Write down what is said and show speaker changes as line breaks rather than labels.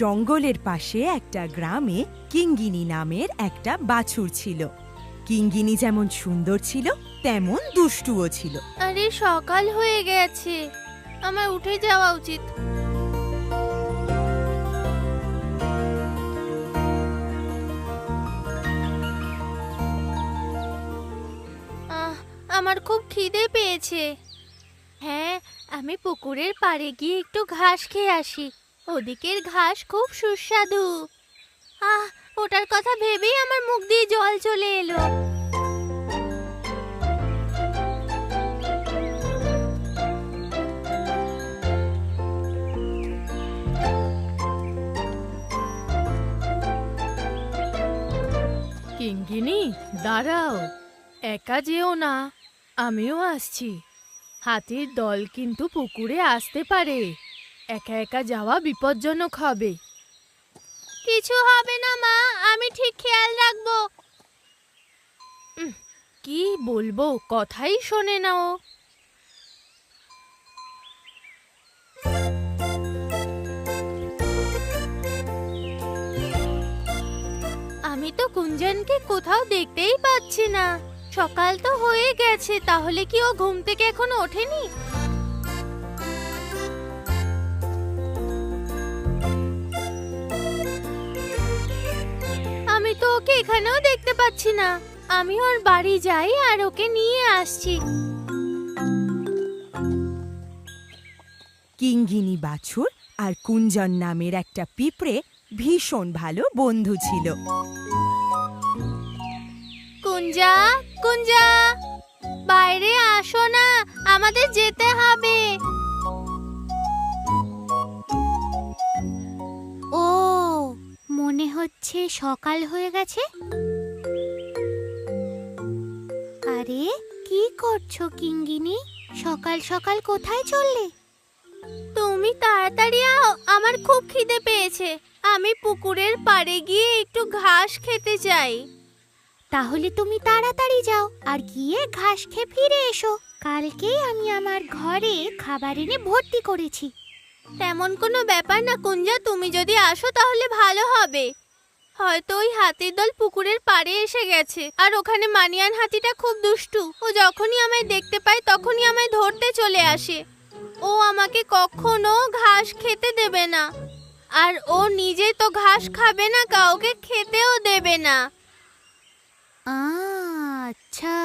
জঙ্গলের পাশে একটা গ্রামে কিঙ্গিনী নামের একটা বাছুর ছিল। কিঙ্গিনী যেমন সুন্দর ছিল তেমন দুষ্টুও ছিল।
আরে সকাল হয়ে গেছে, আমার উঠে যাওয়া উচিত। আমার খুব খিদে পেয়েছে। হ্যাঁ, আমি পুকুরের পাড়ে গিয়ে একটু ঘাস খেয়ে আসি। ওদিকের ঘাস খুব সুস্বাদু। ওটার কথা ভেবেই আমার মুখ দিয়ে জল চলে এলো।
কিঙ্গিনী, দাঁড়াও, একা যেও না, আমিও আসছি। হাতির দল কিন্তু পুকুরে আসতে পারে, একা একা যাওয়া বিপজ্জনক হবে।
কিছু হবে না মা, আমি ঠিক খেয়াল রাখবো।
কি বলবো, কথাই শোনে না ও।
আমি তো কুঞ্জনকে কোথাও দেখতেই পাচ্ছি না। সকাল তো হয়ে গেছে, তাহলে কি ও ঘুম থেকে এখনো ওঠেনি? আমি তো ওকে এখানেও দেখতে পাচ্ছি না। আমি ওর বাড়ি যাই আর ওকে নিয়ে আসছি।
কিঙ্গিনী বাছুর আর কুঞ্জন নামের একটা পিঁপড়ে ভীষণ ভালো বন্ধু ছিল।
কুঞ্জা, কুঞ্জা, বাইরে আসো না, আমাদের যেতে হবে। ও, মনে হচ্ছে সকাল হয়ে গেছে। আরে, কি করছো কিঙ্গিনী? সকাল সকাল কোথায় চললে? তুমি তাড়াতাড়ি আও, আমার খুব খিদে পেয়েছে। আমি পুকুরের পাড়ে গিয়ে একটু ঘাস খেতে চাই। তাহলে তুমি তাড়াতাড়ি যাও আর গিয়ে ঘাস খেয়ে ফিরে এসো। কালকেই আমি আমার ঘরে খাবার এনে ভর্তি করেছি। তেমন কোনো ব্যাপার না কুঞ্জা, তুমি যদি আসো তাহলে ভালো হবে। হয়তো ওই হাতির দল পুকুরের পাড়ে এসে গেছে, আর ওখানে মানিয়ান হাতিটা খুব দুষ্টু। ও যখনই আমায় দেখতে পায় তখনই আমায় ধরতে চলে আসে। ও আমাকে কখনো ঘাস খেতে দেবে না, আর ও নিজে তো ঘাস খাবে না, কাউকে খেতেও দেবে না। আচ্ছা,